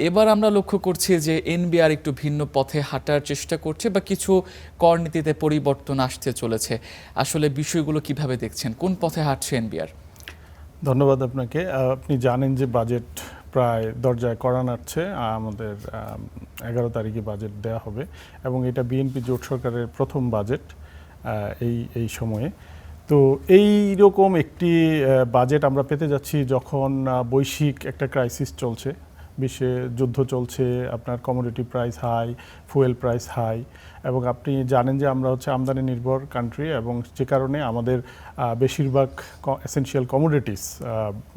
এবার আমরা লক্ষ্য করছি যে এনবিআর একটু ভিন্ন পথে হাঁটার চেষ্টা করছে বা কিছু কর নীতিতে পরিবর্তন আসতে চলেছে। আসলে বিষয়গুলো কিভাবে দেখছেন, কোন পথে হাঁটছে এনবিআর? ধন্যবাদ আপনাকে। আপনি জানেন যে বাজেট প্রায় দরজায় কড়া নাড়ছে। আমাদের 11 তারিখে বাজেট দেওয়া হবে এবং এটা বিএনপি জোট সরকারের প্রথম বাজেট এই সময়ে। তো এই রকম একটি বাজেট আমরা পেতে যাচ্ছি যখন বৈশ্বিক একটা ক্রাইসিস চলছে, বিশ্বে যুদ্ধ চলছে, আপনার commodity price high, fuel price high, এবং আপনি জানেন যে আমরা হচ্ছে আমদানি নির্ভর কান্ট্রি এবং যে কারণে আমাদের বেশিরভাগ এসেনশিয়াল কমোডিটিস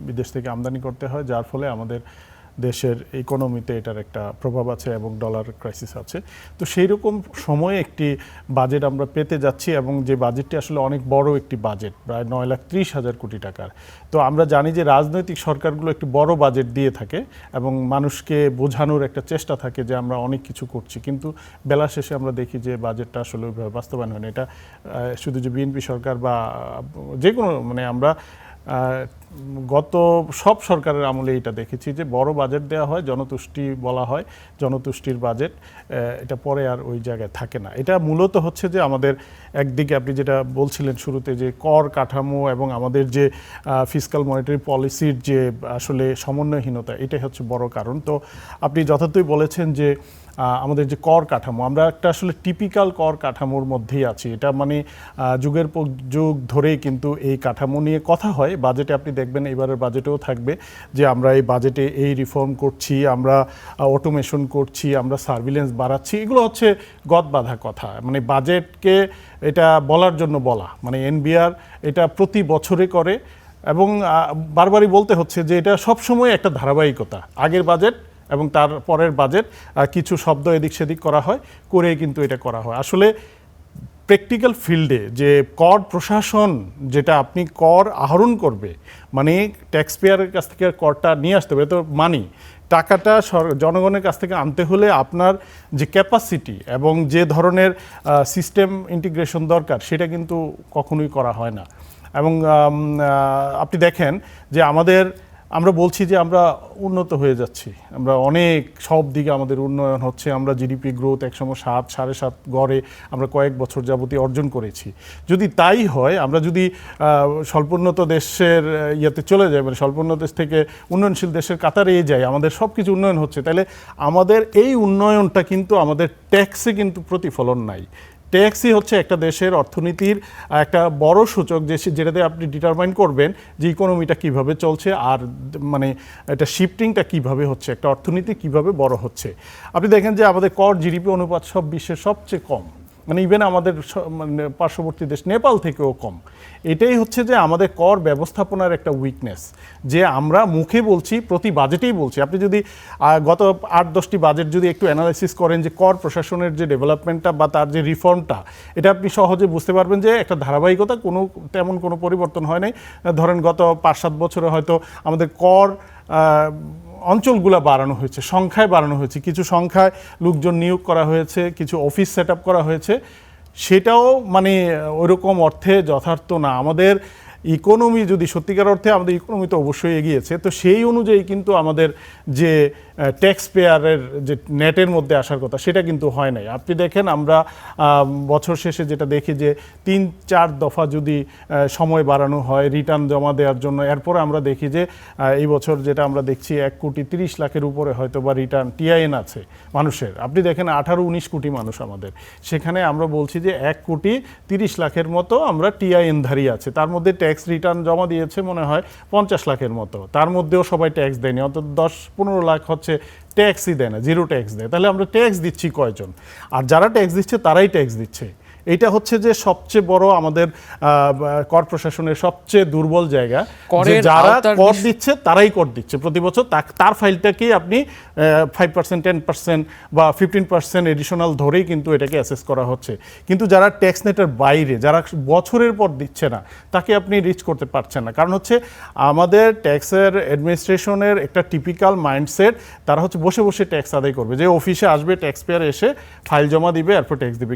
বিদেশ থেকে আমদানি করতে হয়, যার ফলে আমাদের দেশের ইকোনমিতে এটার একটা প্রভাব আছে এবং ডলার ক্রাইসিস আছে। তো সেই রকম সময়ে একটি বাজেট আমরা পেতে যাচ্ছি এবং যে বাজেটটি আসলে অনেক বড় একটি বাজেট, প্রায় 9,30,000 কোটি টাকার। তো আমরা জানি যে রাজনৈতিক সরকারগুলো একটি বড় বাজেট দিয়ে থাকে এবং মানুষকে বোঝানোর একটা চেষ্টা থাকে যে আমরা অনেক কিছু করছি, কিন্তু বেলা শেষে আমরা দেখি যে বাজেটটা আসলে ওইভাবে বাস্তবায়ন হয় না। এটা শুধু যে বিএনপি সরকার বা যে কোনো আমরা গত সব সরকারের আমলে এটা দেখেছি যে বড় বাজেট দেওয়া হয়, জনতুষ্টি বলা হয়, জনতুষ্টির বাজেট, এটা পরে আর ওই জায়গায় থাকে না। এটা মূলত হচ্ছে যে আমাদের একদিকে আপনি যেটা বলছিলেন শুরুতে যে কর কাঠামো এবং আমাদের যে ফিসকাল মনিটারি পলিসির যে আসলে সমন্বয়হীনতা, এটাই হচ্ছে বড় কারণ। তো আপনি যথার্থই বলেছেন যে আমাদের যে কর কাঠামো, আমরা একটা আসলে টিপিক্যাল কর কাঠামোর মধ্যেই আছি। এটা যুগের পর যুগ ধরেই কিন্তু এই কাঠামো নিয়ে কথা হয়। বাজেটে আপনি দেখবেন এবারের বাজেটেও থাকবে যে আমরা এই বাজেটে এই রিফর্ম করছি, আমরা অটোমেশন করছি, আমরা সার্ভিলেন্স বাড়াচ্ছি। এগুলো হচ্ছে গদ বাঁধা কথা, বাজেটকে এটা বলার জন্য বলা। এনবিআর এটা প্রতি বছরে করে এবং বারবারই বলতে হচ্ছে যে এটা সবসময় একটা ধারাবাহিকতা। আগের বাজেট এবং তার পরের বাজেট কিছু শব্দ এদিক সেদিক করা হয়, করে কিন্তু এটা করা হয়। আসলে প্র্যাকটিক্যাল ফিল্ডে যে কর প্রশাসন, যেটা আপনি কর আহরণ করবে, ট্যাক্স পেয়ারের কাছ থেকে করটা নিয়ে আসতে হবে, তো টাকাটা জনগণের কাছ থেকে আনতে হলে আপনার যে ক্যাপাসিটি এবং যে ধরনের সিস্টেম ইন্টিগ্রেশন দরকার, সেটা কিন্তু কখনোই করা হয় না। এবং আপনি দেখেন যে আমরা বলছি যে আমরা উন্নত হয়ে যাচ্ছি, আমরা অনেক সব দিকে আমাদের উন্নয়ন হচ্ছে, আমরা জিডিপি গ্রোথ একসময় 7, 7.5 গড়ে আমরা কয়েক বছর যাবতীয় অর্জন করেছি। যদি তাই হয়, আমরা যদি স্বল্পোন্নত দেশের ইয়েতে চলে যাই, স্বল্পোন্নত দেশ থেকে উন্নয়নশীল দেশের কাতারে যাই, আমাদের সব কিছু উন্নয়ন হচ্ছে, তাহলে আমাদের এই উন্নয়নটা কিন্তু আমাদের ট্যাক্সে কিন্তু প্রতিফলন নাই। ট্যাক্সই হচ্ছে একটা দেশের অর্থনীতির একটা বড় সূচক, যেটাতে আপনি ডিটারমাইন করবেন যে ইকোনমিটা কিভাবে চলছে আর এটা শিফটিংটা কিভাবে হচ্ছে, একটা অর্থনীতি কিভাবে বড় হচ্ছে। আপনি দেখেন যে আমাদের কর জিডিপি অনুপাত সব বিশ্বের সবচেয়ে কম, ইভেন আমাদের পার্শ্ববর্তী দেশ নেপাল থেকেও কম। এটাই হচ্ছে যে আমাদের কর ব্যবস্থাপনার একটা উইকনেস, যে আমরা মুখে বলছি, প্রতি বাজেটেই বলছি। আপনি যদি গত 8-10টি বাজেট যদি একটু অ্যানালাইসিস করেন যে কর প্রশাসনের যে ডেভেলপমেন্টটা বা তার যে রিফর্মটা, এটা আপনি সহজে বুঝতে পারবেন যে একটা ধারাবাহিকতা, তেমন কোনো পরিবর্তন হয় নাই। ধরেন গত 5-7 বছরে হয়তো আমাদের কর অঞ্চলগুলো বাড়ানো হয়েছে, সংখ্যায় বাড়ানো হয়েছে, কিছু সংখ্যায় লোকজন নিয়োগ করা হয়েছে, কিছু অফিস সেট আপ করা হয়েছে, সেটাও ওইরকম অর্থে যথার্থ না। আমাদের ইকোনমি যদি সত্যিকার অর্থে, আমাদের ইকোনমি তো অবশ্যই এগিয়েছে, তো সেই অনুযায়ী কিন্তু আমাদের যে ট্যাক্স পেয়ারের যে নেটের মধ্যে আসার কথা, সেটা কিন্তু হয় নাই। আপনি দেখেন আমরা বছর শেষে যেটা দেখি যে 3-4 দফা যদি সময় বাড়ানো হয় রিটার্ন জমা দেওয়ার জন্য, এরপরে আমরা দেখি যে এই বছর যেটা আমরা দেখছি 1,30,00,000 উপরে হয়তো বা রিটার্ন টিআইএন আছে মানুষের। আপনি দেখেন 18-19 কোটি মানুষ আমাদের, সেখানে আমরা বলছি যে 1,30,00,000 মতো আমরা টিআইএন ধারী আছে, তার মধ্যে ট্যাক্স রিটার্ন জমা দিয়েছে মনে হয় 50 লাখের মতো, তার মধ্যেও সবাই ট্যাক্স দেয়নি, অন্তত 10-15 লাখ হচ্ছে ট্যাক্সই দেয় না, জিরো ট্যাক্স দেয়। তাহলে আমরা ট্যাক্স দিচ্ছি কয়জন? আর যারা ট্যাক্স দিচ্ছে তারাই ট্যাক্স দিচ্ছে। এটা হচ্ছে যে সবচেয়ে বড় আমাদের কর প্রশাসনের সবচেয়ে দুর্বল জায়গা, যে যারা কর দিচ্ছে তারাই কর দিচ্ছে প্রতি বছর, তার ফাইলটাকেই আপনি 5%, 10% বা 15% এডিশনাল ধরেই কিন্তু এটাকে অ্যাসেস করা হচ্ছে। কিন্তু যারা ট্যাক্স নেটের বাইরে, যারা বছরের পর দিচ্ছে না, তাকে আপনি রিচ করতে পারছেন না। কারণ হচ্ছে আমাদের ট্যাক্সের অ্যাডমিনিস্ট্রেশনের একটা টিপিক্যাল মাইন্ডসেট, তারা হচ্ছে বসে বসে ট্যাক্স আদায় করবে, যে অফিসে আসবে ট্যাক্স পেয়ার, এসে ফাইল জমা দিবে, এরপর ট্যাক্স দিবে।